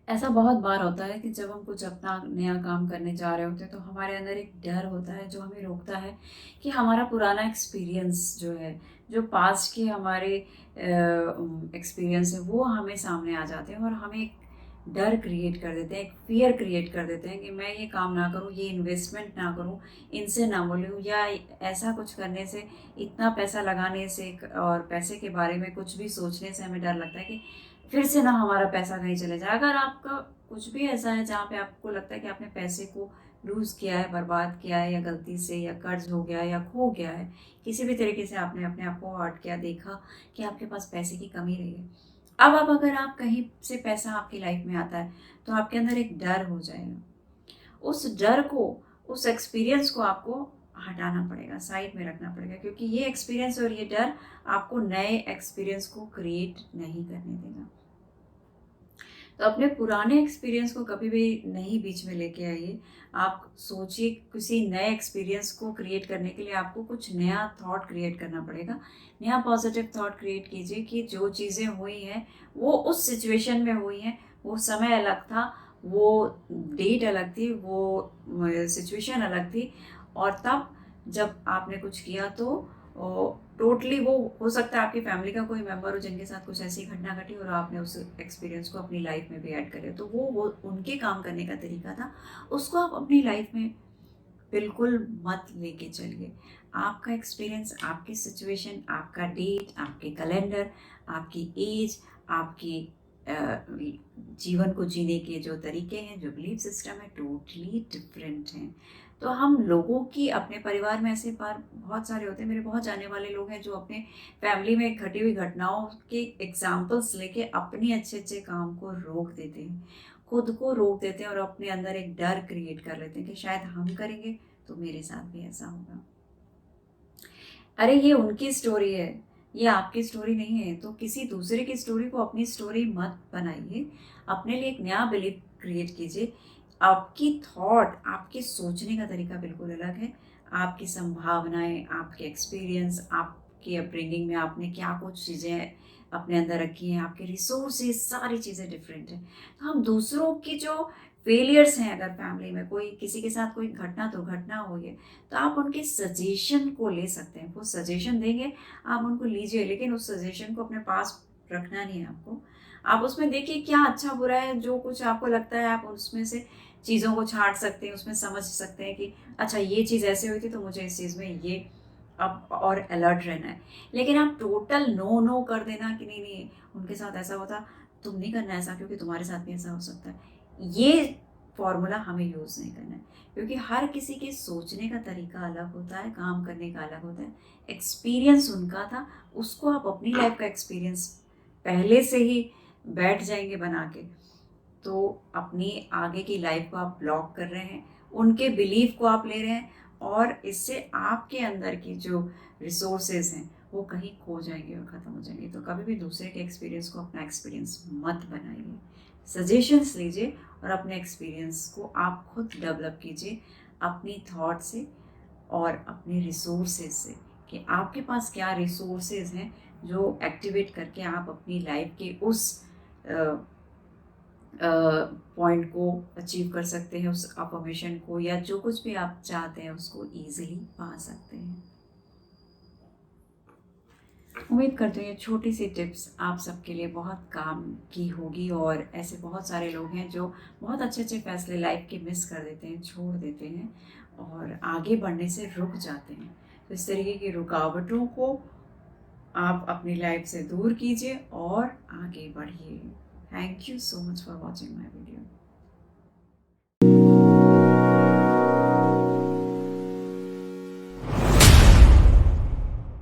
ऐसा बहुत बार होता है कि जब हम कुछ अपना नया काम करने जा रहे होते हैं तो हमारे अंदर एक डर होता है जो हमें रोकता है कि हमारा पुराना एक्सपीरियंस जो है, जो पास्ट के हमारे एक्सपीरियंस है वो हमें सामने आ जाते हैं और हमें एक डर क्रिएट कर देते हैं, एक फियर क्रिएट कर देते हैं कि मैं ये काम ना करूँ, ये इन्वेस्टमेंट ना करूँ, इनसे ना बोलूँ, या ऐसा कुछ करने से, इतना पैसा लगाने से और पैसे के बारे में कुछ भी सोचने से हमें डर लगता है कि फिर से ना हमारा पैसा कहीं चले जाए। अगर आपका कुछ भी ऐसा है जहाँ पे आपको लगता है कि आपने पैसे को लूज़ किया है, बर्बाद किया है, या गलती से, या कर्ज हो गया है, या खो गया है, किसी भी तरीके से आपने अपने आप को हर्ट किया, देखा कि आपके पास पैसे की कमी रही है, अब अगर आप कहीं से पैसा आपकी लाइफ में आता है तो आपके अंदर एक डर हो जाएगा। उस डर को, उस एक्सपीरियंस को आपको हटाना पड़ेगा, साइड में रखना पड़ेगा, क्योंकि ये एक्सपीरियंस और ये डर आपको नए एक्सपीरियंस को क्रिएट नहीं करने देगा। तो अपने पुराने एक्सपीरियंस को कभी भी नहीं बीच में लेके आइए। आप सोचिए, किसी नए एक्सपीरियंस को क्रिएट करने के लिए आपको कुछ नया थॉट क्रिएट करना पड़ेगा। नया पॉजिटिव थॉट क्रिएट कीजिए कि जो चीज़ें हुई हैं वो उस सिचुएशन में हुई हैं, वो समय अलग था, वो डेट अलग थी, वो सिचुएशन अलग थी, और तब जब आपने कुछ किया तो टोटली वो हो सकता है आपकी फैमिली का कोई मेंबर हो जिनके साथ कुछ ऐसी घटना घटी और आपने उस एक्सपीरियंस को अपनी लाइफ में भी ऐड करे, तो वो उनके काम करने का तरीका था, उसको आप अपनी लाइफ में बिल्कुल मत लेके चलिए। आपका एक्सपीरियंस, आपकी सिचुएशन, आपका डेट, आपके कैलेंडर, आपकी एज, आपकी जीवन को जीने के जो तरीके हैं, जो बिलीफ सिस्टम है, टोटली डिफरेंट हैं। तो हम लोगों की, अपने परिवार में ऐसे बार बहुत सारे होते हैं, मेरे बहुत जाने वाले लोग हैं जो अपने फैमिली में घटी हुई घटनाओं के एग्जाम्पल्स लेके अपने अच्छे अच्छे काम को रोक देते हैं, खुद को रोक देते हैं और अपने अंदर एक डर क्रिएट कर लेते हैं कि शायद हम करेंगे तो मेरे साथ भी ऐसा होगा। अरे ये उनकी स्टोरी है, ये आपकी स्टोरी नहीं है, तो किसी दूसरे की स्टोरी को अपनी स्टोरी मत बनाइए। अपने लिए एक नया बिलीफ क्रिएट कीजिए। आपकी थॉट, आपके सोचने का तरीका बिल्कुल अलग है। आपकी संभावनाएं, आपके एक्सपीरियंस, आपकी अपब्रिंगिंग में आपने क्या कुछ चीज़ें अपने अंदर रखी हैं, आपके रिसोर्सेज, सारी चीज़ें डिफरेंट हैं। तो हम दूसरों की जो फेलियर्स हैं, अगर फैमिली में कोई, किसी के साथ कोई घटना दुर्घटना हुई है, तो आप उनके सजेशन को ले सकते हैं। वो सजेशन देंगे, आप उनको लीजिए, लेकिन उस सजेशन को अपने पास रखना नहीं है आपको। आप उसमें देखिए क्या अच्छा बुरा है, जो कुछ आपको लगता है आप उसमें से चीज़ों को छाँट सकते हैं, उसमें समझ सकते हैं कि अच्छा ये चीज़ ऐसे हुई थी तो मुझे इस चीज़ में ये अब और अलर्ट रहना है। लेकिन आप टोटल नो नो कर देना कि नहीं नहीं उनके साथ ऐसा होता, तुम नहीं करना ऐसा क्योंकि तुम्हारे साथ भी ऐसा हो सकता है, ये फॉर्मूला हमें यूज़ नहीं करना है। क्योंकि हर किसी के सोचने का तरीका अलग होता है, काम करने का अलग होता है। एक्सपीरियंस उनका था, उसको आप अपनी लाइफ का एक्सपीरियंस पहले से ही बैठ जाएंगे बना के, तो अपनी आगे की लाइफ को आप ब्लॉक कर रहे हैं, उनके बिलीफ को आप ले रहे हैं, और इससे आपके अंदर की जो रिसोर्सेज हैं वो कहीं खो जाएंगे और ख़त्म हो जाएंगे। तो कभी भी दूसरे के एक्सपीरियंस को अपना एक्सपीरियंस मत बनाइए। सजेशंस लीजिए और अपने एक्सपीरियंस को आप खुद डेवलप कीजिए, अपनी थॉट से और अपने रिसोर्सेज से, कि आपके पास क्या रिसोर्सेज हैं जो एक्टिवेट करके आप अपनी लाइफ के उस पॉइंट को अचीव कर सकते हैं, उस अफर्मेशन को, या जो कुछ भी आप चाहते हैं उसको ईजिली पा सकते हैं। उम्मीद करती हूँ ये छोटी सी टिप्स आप सबके लिए बहुत काम की होगी, और ऐसे बहुत सारे लोग हैं जो बहुत अच्छे अच्छे फैसले लाइफ के मिस कर देते हैं, छोड़ देते हैं और आगे बढ़ने से रुक जाते हैं। तो इस तरीके की रुकावटों को आप अपनी लाइफ से दूर कीजिए और आगे बढ़िए। Thank you so much for watching my video.